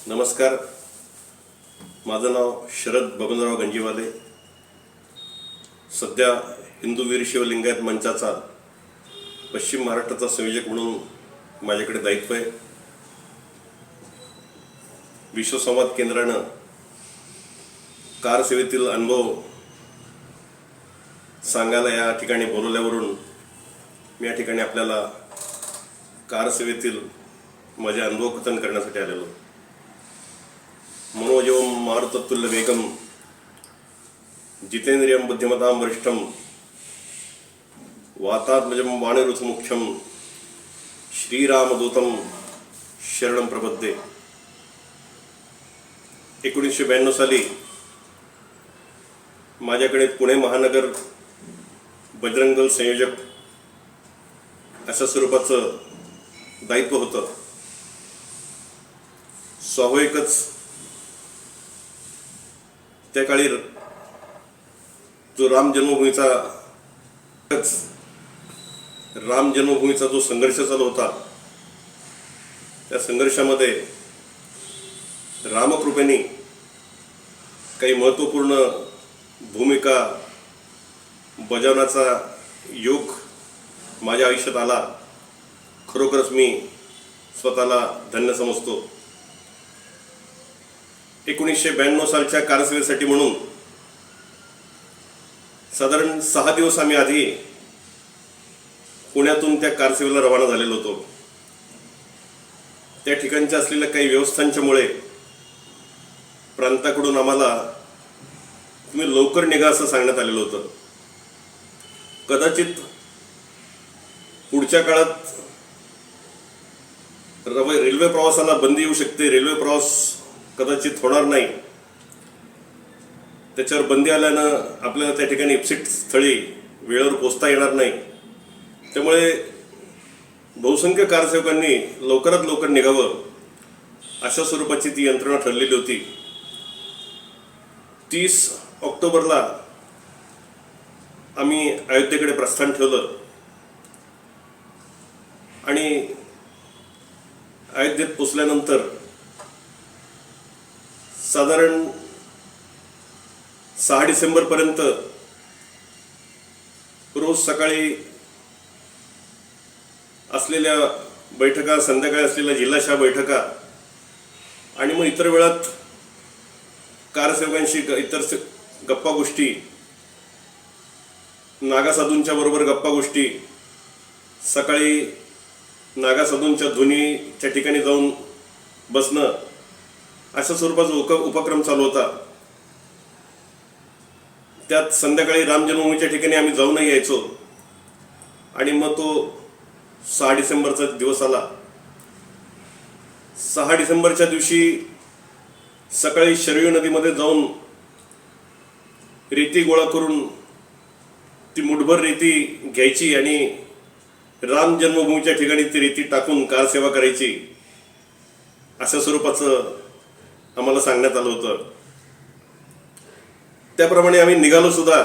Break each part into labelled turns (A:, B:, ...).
A: नमस्कार. माझं नाव शरद बबनराव गंजीवाले. सध्या हिंदू वीर शिवलिंगायत मंचाचा पश्चिम महाराष्ट्राचा संयोजक म्हणून माझ्याकडे दायित्व आहे. विश्वसंवाद केंद्रानं कार सेवेतील अनुभव सांगायला या ठिकाणी बोलवल्यावरून मी या ठिकाणी आपल्याला कार सेवेतील माझे अनुभव कथन करण्यासाठी आलेलो. मनोजवम मारुततुल्य वेगम जितेंद्रियम बुद्धिमतां वरिष्ठम वातात्मजम वाणिरुथ मुख्यम श्रीरामदूतम शरणम प्रपद्ये. 1992 साली माझ्याकडे पुणे महानगर बजरंग दल संयोजक अशा स्वरूपाचं दायित्व होतं. स्वाभाविकच त्या काळी जो राम जन्मभूमीचा जो संघर्ष चालू होता, त्या संघर्षामध्ये रामकृपेने काही महत्त्वपूर्ण भूमिका बजावण्याचा योग माझ्या आयुष्यात आला. खरोखरच मी स्वतःला धन्य समजतो. 1992 सालच्या कारसेवेसाठी म्हणून साधारण 6 दिवस आम्ही आधी पुण्यातून त्या कारसेवेला रवाना झालेलो होतो. त्या ठिकाणच्या असलेल्या काही व्यवस्थांच्यामुळे प्रांताकडून आम्हाला तुम्ही लवकर निघा असं सांगण्यात आलेलं होतं. कदाचित पुढच्या काळात रेल्वे प्रवासाला बंदी येऊ शकते, रेल्वे प्रवास कदाचित होणार नाही, त्याच्यावर बंदी आल्यानं आपल्याला त्या ठिकाणी इप्सिट स्थळी वेळेवर पोचता येणार नाही. त्यामुळे बहुसंख्य कारसेवकांनी लवकरात लवकर निघावं अशा स्वरूपाची ती यंत्रणा ठरलेली होती. 30 ऑक्टोबरला आम्ही अयोध्येकडे प्रस्थान ठेवलं आणि अयोध्येत पोचल्यानंतर साधारण 6 डिसेंबरपर्यंत रोज सकाळी असलेल्या बैठका, संध्याकाळी असलेल्या जिल्हाशाह बैठका आणि मग इतर वेळात कारसेवकांशी इतर गप्पा गोष्टी, नागासाधूंच्या बरोबर गप्पा गोष्टी, सकाळी नागासाधूंच्या धुनीच्या ठिकाणी जाऊन बसणं, अशा स्वरूपाचा उपक्रम चालू होता. त्यात संध्याकाळी राम जन्मभूमीच्या ठिकाणी आम्ही जाऊनही यायचो. आणि मग तो 6 डिसेंबरचा दिवस आला. 6 डिसेंबरच्या दिवशी सकाळी शरयू नदीमध्ये जाऊन रेती गोळा करून ती मुठभर रेती घ्यायची आणि राम जन्मभूमीच्या ठिकाणी ती रेती टाकून कारसेवा करायची, अशा स्वरूपाचं आम्हाला सांगण्यात आलं होतं. त्याप्रमाणे आम्ही निघालो सुद्धा.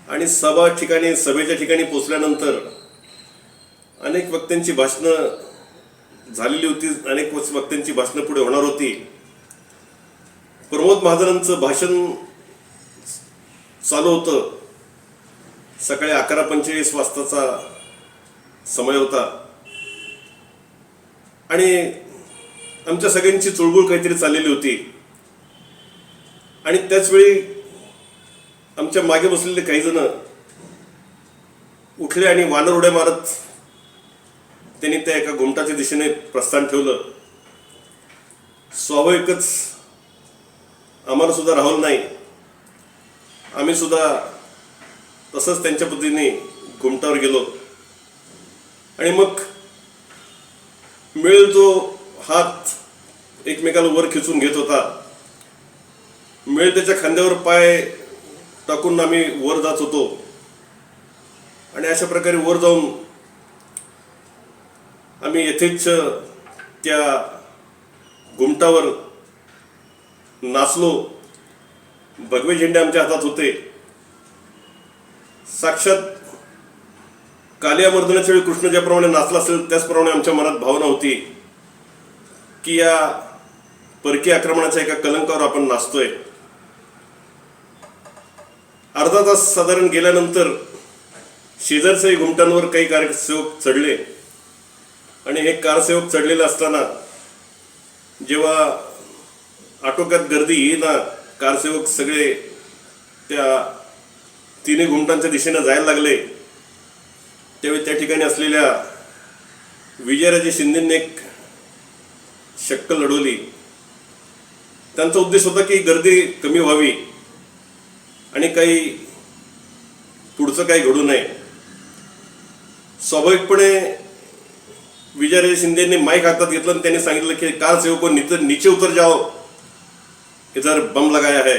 A: आणि सभेच्या ठिकाणी पोचल्यानंतर अनेक वक्त्यांची भाषणं झालेली होती, अनेक वक्त्यांची भाषणं पुढे होणार होती. प्रमोद महाजनांचं भाषण चालू होतं. सकाळी 11:45 वाजताचा समय होता आणि आमच्या सगळ्यांची चुळबुळ काहीतरी चाललेली होती. आणि त्याचवेळी आमच्या मागे बसलेले काही जण उठले आणि वानर उड्या मारत त्यांनी त्या एका घुमटाच्या दिशेने प्रस्थान ठेवलं. स्वाभाविकच आम्हाला सुद्धा राहुल नाही. आम्ही सुद्धा तसंच त्यांच्या पद्धतीने घुमटावर गेलो. आणि मग मिळेल तो हात एकमेकाला वर खिचून घेत होता. मिळेल त्याच्या खांद्यावर पाय टाकून आम्ही वर जात होतो. आणि अशा प्रकारे वर जाऊन आम्ही येथेच त्या घुमटावर नाचलो. भगवे झेंडे आमच्या हातात होते. साक्षात कालिया मर्दनाच्या वेळी कृष्ण ज्याप्रमाणे नाचला असेल त्याचप्रमाणे आमच्या मनात भावना होती की या परकीय आक्रमणाच्या एका कलंकावर आपण नाचतोय. अर्धा तास साधारण गेल्यानंतर शेजारच्याही घुमटांवर काही कारसेवक चढले आणि हे कारसेवक चढलेले असताना जेव्हा आटोक्यात गर्दी येईना कारसेवक सगळे त्या तिन्ही घुमटांच्या दिशेनं जायला लागले, त्यावेळी त्या ठिकाणी असलेल्या विजयराजे शिंदेंनी एक शक्कल लढवली. त्यांचा उद्देश होता की गर्दी कमी व्हावी आणि काही पुढचं काही घडू नये. स्वाभाविकपणे विजयराजे शिंदेंनी माईक हातात घेतलं आणि त्यांनी सांगितलं की कारसेवको नीचे उतर जाओ, इधर बम लगाया है.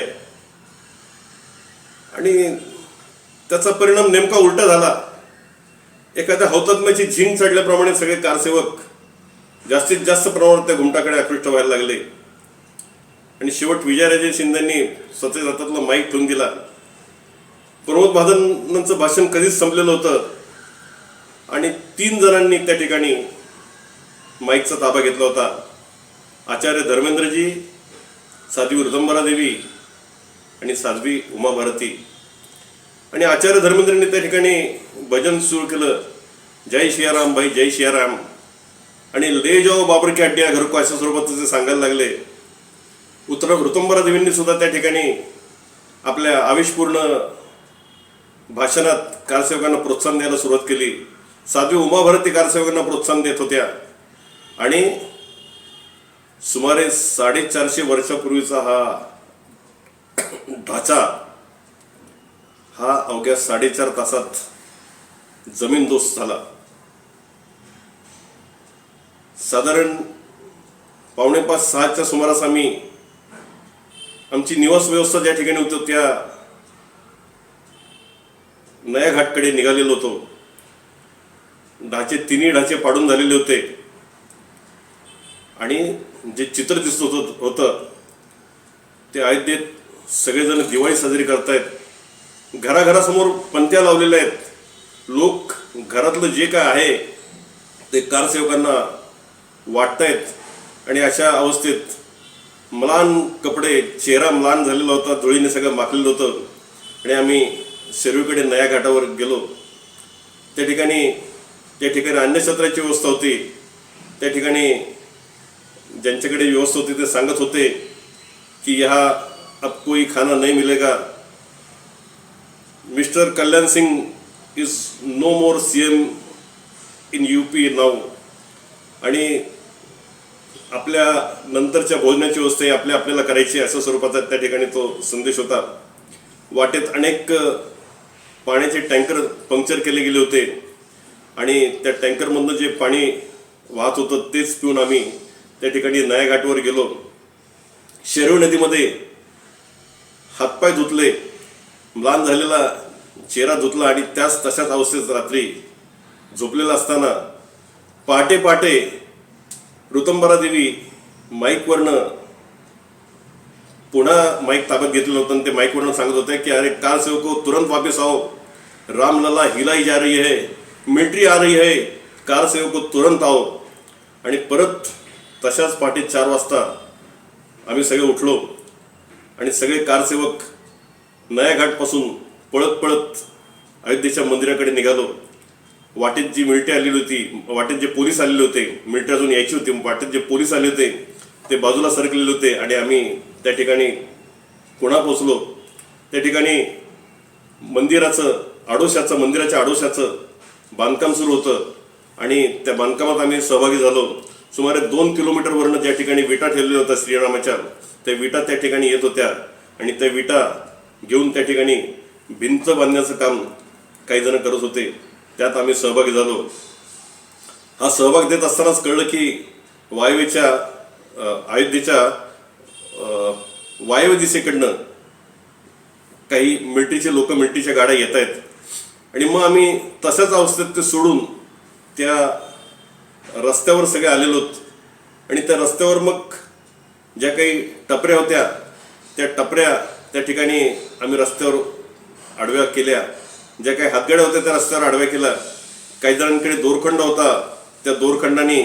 A: आणि त्याचा परिणाम नेमका उलटा झाला. एखाद्या हौतात्म्याची झिंग चढल्याप्रमाणे सगळे कारसेवक जास्तीत जास्त प्रमाणात त्या घुमटाकडे आकृष्ट व्हायला लागले आणि शेवट विजयराजे शिंदेंनी स्वतःच्या हातातला माईक ठेवून दिला. प्रमोद महाजनांचं भाषण कधीच संपलेलं होतं आणि 3 जणांनी त्या ठिकाणी माईकचा ताबा घेतला होता. आचार्य धर्मेंद्रजी, साध्वी ऋतंबरा देवी आणि साध्वी उमा भारती. आणि आचार्य धर्मेंद्रने त्या ठिकाणी भजन सुरू केलं, जय सियाराम भाई जय सियाराम, आणि ले जाओ बाबर की हड्डियां घर को अशा स्वरूपात ते सांगायला लागले. ऋतंबरा देवींनी सुद्धा त्या ठिकाणी आपल्या आवेशपूर्ण भाषणात कारसेवकांना प्रोत्साहन द्यायला सुरुवात केली. साध्वी उमा भारती कारसेवकांना प्रोत्साहन देत होत्या आणि सुमारे 450 वर्षापूर्वीचा हा ढाचा हा अवघ्या 4.5 तासात जमीनदोस्त झाला. साधारण 5:45-6च्या सुमारास आम्ही आमची निवास व्यवस्था ज्या ठिकाणी होती त्या नया घाटकडे निघालेलो होतो. तिन्ही ढाचे पाडून झालेले होते आणि जे चित्र दिसत होतं ते अयोध्येत सगळेजण दिवाळी साजरी करतायत. घराघरासमोर पंत्या लावलेल्या आहेत. लोक घरातलं जे काय आहे ते कारसेवकांना वाटतायत आणि अशा अवस्थेत म्लान कपडे, चेहरा म्लान झालेला होता, धुळीने सगळं माखलेलं होतं. आणि आम्ही सर्वीकडे नया घाटावर गेलो. त्या ठिकाणी अन्नछत्राची व्यवस्था होती. त्या ठिकाणी ज्यांच्याकडे व्यवस्था होती ते सांगत होते की यहाँ अब कोई खाना नहीं मिलेगा, mister Kalyan Singh is no more CM in UP now. आणि आपल्या नंतरच्या भोजनाची व्यवस्था आपल्याला करायची अशा स्वरूपाचा त्या ठिकाणी तो संदेश होता. वाटेत अनेक पाण्याचे टँकर पंक्चर केले गेले होते आणि त्या टँकरमधनं जे पाणी वाहत होतं तेच पिऊन आम्ही त्या ठिकाणी नया घाटवर गेलो. शेरव नदीमध्ये हातपाय धुतले, म्लान झालेला चेहरा धुतला आणि तशाच अवस्थेत रात्री झोपलेला असताना पहाटे ऋतंबरा देवी माईकवरनं पुन्हा माईक ताब्यात घेतलेलं होतं आणि ते माईकवरनं सांगत होते की अरे कारसेवको तुरंत वापस आओ, रामलला हिलाई जा रही है, मिलिट्री आ रही है, कारसेवको तुरंत आओ. आणि परत तशाच पहाटे 4 वाजता आम्ही सगळे उठलो आणि सगळे कारसेवक नया घाटपासून पळत अयोध्येच्या मंदिराकडे निघालो. वाटेत जी मिलिटरी आलेली होती, वाटेत जे पोलीस आलेले होते, मिलिटरी अजून यायची होती, वाटेत जे पोलीस आले होते ते बाजूला सरकलेले होते आणि आम्ही त्या ठिकाणी पुन्हा पोचलो. त्या ठिकाणी मंदिराच्या आडोशाचं बांधकाम सुरू होतं आणि त्या बांधकामात आम्ही सहभागी झालो. सुमारे 2 किलोमीटरवरनं ज्या ठिकाणी विटा ठेवलेल्या होत्या श्रीरामाच्या, त्या विटा त्या ठिकाणी येत होत्या आणि त्या विटा घेऊन त्या ठिकाणी भिंत बांधण्याचं काम काही जण करत होते. त्यात आम्ही सहभागी झालो. हा सहभाग देत असतानाच कळलं की अयोध्येच्या वायव्य दिशेकडनं काही मिलिटरीच्या गाड्या येत आहेत. आणि मग आम्ही तशाच अवस्थेत ते सोडून त्या रस्त्यावर सगळे आलेलो आणि त्या रस्त्यावर मग ज्या काही टपऱ्या होत्या त्या टपऱ्या त्या ठिकाणी आम्ही रस्त्यावर आडव्या केल्या. ज्या काही हातगाड्या होत्या त्या रस्त्यावर आडव्या केल्या. काही जणांकडे दोरखंड होता, त्या दोरखंडाने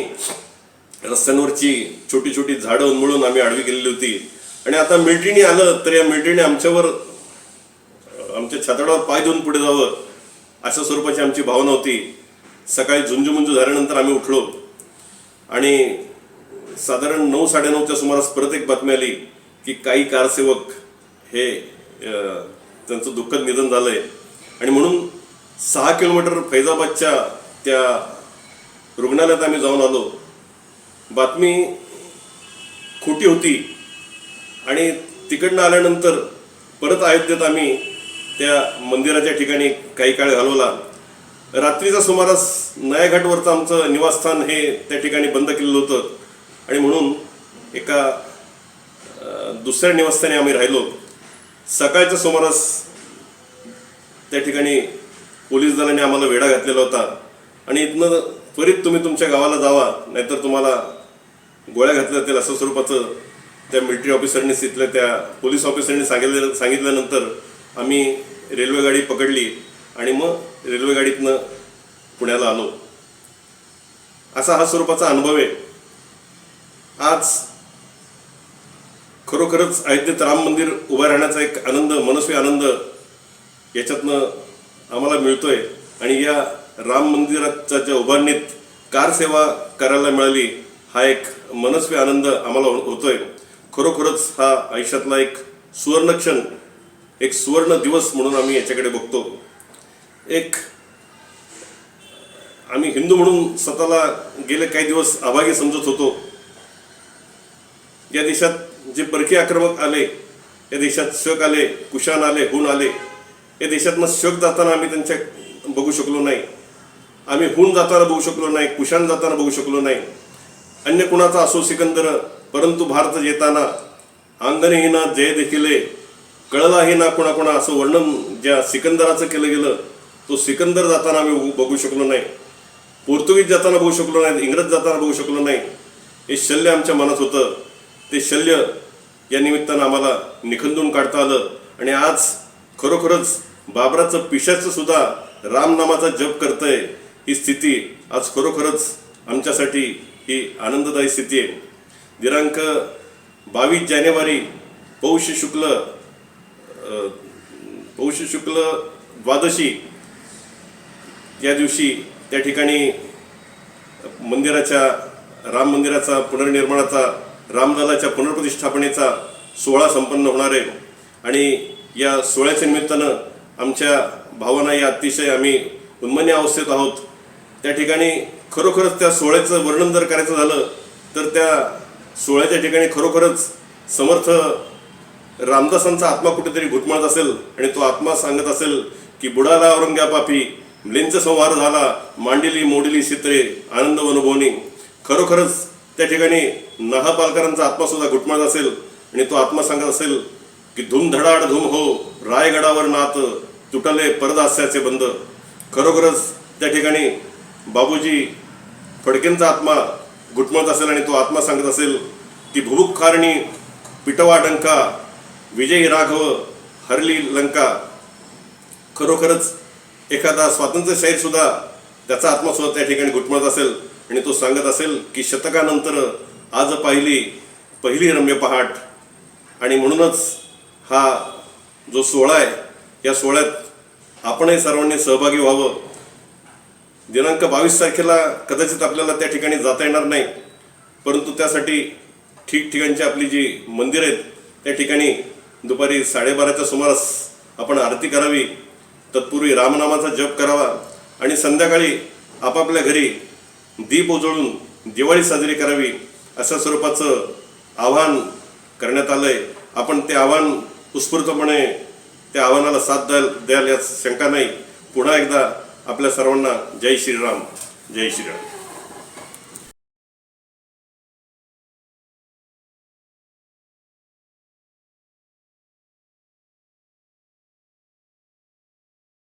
A: रस्त्यांवरची छोटी छोटी झाडं उन्मळून आम्ही आडवी गेलेली होती. आणि आता मिलिटरीने आलं तर या मिलिटरीने आमच्या छाताडावर पाय देऊन पुढे जावं अशा स्वरूपाची आमची भावना होती. सकाळी झुंजूमुंजू झाल्यानंतर आम्ही उठलो आणि साधारण 9-9:30च्या सुमारास परत एक बातमी आली की काही कारसेवक हे त्यांचं दुःखद निधन झालंय. आणि म्हणून 6 किलोमीटर फैजाबादच्या त्या रुग्णालयात आम्ही जाऊन आलो. बातमी खोटी होती आणि तिकडनं आल्यानंतर परत अयोध्येत आम्ही त्या मंदिराच्या ठिकाणी काही काळ घालवला. रात्रीच्या सुमारास नयाघाटवरचं आमचं निवासस्थान हे त्या ठिकाणी बंद केलेलं होतं आणि म्हणून एका दुसऱ्या निवासस्थानी आम्ही राहिलो. सकाळच्या सुमारास त्या ठिकाणी पोलीस दलाने आम्हाला वेढा घातलेला होता आणि इथनं त्वरित तुम्ही तुमच्या गावाला जावा नाहीतर तुम्हाला गोळ्या घातल्या जातील अशा स्वरूपाचं त्या मिलिटरी ऑफिसरनी तिथल्या त्या पोलीस ऑफिसरनी सांगितल्यानंतर आम्ही रेल्वे गाडी पकडली आणि मग रेल्वे गाडीतनं पुण्याला आलो. असा हा स्वरूपाचा अनुभव आहे. आज खरोखरच अयोध्येत राम मंदिर उभं राहण्याचा एक आनंद, मनस्वी आनंद याच्यातनं आम्हाला मिळतोय. आणि या राम मंदिराच्या ज्या उभारणीत कारसेवा करायला मिळाली हा एक मनस्वी आनंद आम्हाला होतोय. खरोखरच हा आयुष्यातला एक सुवर्णक्षण, एक सुवर्ण दिवस म्हणून आम्ही याच्याकडे बघतो. एक आम्ही हिंदू म्हणून स्वतःला गेले काही दिवस अभागी समजत होतो. या देशात जे परकीय आक्रमक आले, या देशात शक आले, कुशाण आले, हुन आले, या देशातनं शक जाताना आम्ही त्यांच्या बघू शकलो नाही, आम्ही हुन जाताना बघू शकलो नाही, कुशाण जाताना बघू शकलो नाही. अन्य कुणाचा असो सिकंदर, परंतु भारत जेताना अंगणही ना जय देखील कळलाही ना कुणाकुणा असं वर्णन ज्या सिकंदराचं केलं गेलं तो सिकंदर जाताना आम्ही बघू शकलो नाही, पोर्तुगीज जाताना बघू शकलो नाही, इंग्रज जाताना बघू शकलो नाही. हे शल्य आमच्या मनात होतं. ते शल्य या निमित्तानं आम्हाला निखंदून काढता आलं. आणि आज खरोखरच बाबराचं पिशाचं सुद्धा रामनामाचा जप करतंय. ही स्थिती आज खरोखरच आमच्यासाठी ही आनंददायी स्थिती आहे. दिनांक 22 जानेवारी पौष शुक्ल द्वादशी या दिवशी त्या ठिकाणी राम मंदिराचा पुनर्निर्माणाचा, रामललाच्या पुनर्प्रतिष्ठापनेचा सोहळा संपन्न होणार आहे. आणि या सोहळ्याच्या निमित्तानं आमच्या भावना या अतिशय आम्ही उन्मन्य अवस्थेत आहोत. त्या ठिकाणी खरोखरच त्या सोहळ्याचं वर्णन जर करायचं झालं तर त्या सोहळ्याच्या ठिकाणी खरोखरच समर्थ रामदासांचा आत्मा कुठेतरी घुटमळत असेल आणि तो आत्मा सांगत असेल की बुडाला औरंग्या पापी, म्लेंच संहार झाला, मांडिली मोडली चित्रे, आनंद अनुभवनी. खरोखरच त्या ठिकाणी नहा पालकरांचा आत्मा सुद्धा घुटमळत असेल आणि तो आत्मा सांगत असेल की धूम धडाड धूम हो, रायगडावर नात तुटले परदास्याचे बंद. खरोखरच त्या ठिकाणी बाबूजी फडकेंचा आत्मा घुटमळत असेल आणि तो आत्मा सांगत असेल की भुबुक खारणी पिटवा डंका, विजयी राघव हरली लंका. खरोखरच एखादा स्वातंत्र्यशाहीर सुद्धा त्याचा आत्मा सुद्धा त्या ठिकाणी घुटमळत असेल आणि तो सांगत असेल की शतकानंतर आज पहिली रम्य पहाट. आणि म्हणूनच हा जो सोहळा आहे या सोहळ्यात आपणही सर्वांनी सहभागी व्हावं. दिनांक 22 तारखेला कदाचित आपल्याला त्या ठिकाणी जाता येणार नाही, परंतु त्यासाठी ठिकठिकाणची आपली जी मंदिर आहेत त्या ठिकाणी दुपारी 12:30च्या सुमारास आपण आरती करावी, तत्पूर्वी रामनामाचा जप करावा आणि संध्याकाळी आपापल्या घरी दीप उजळून दिवाळी साजरी करावी अशा स्वरूपाचं आवाहन करण्यात आलंय. आपण ते आव्हान उत्स्फूर्तपणे त्या आव्हानाला साथ द्याल यात शंका नाही. पुन्हा एकदा आपल्या सर्वांना जय श्रीराम, जय श्रीराम.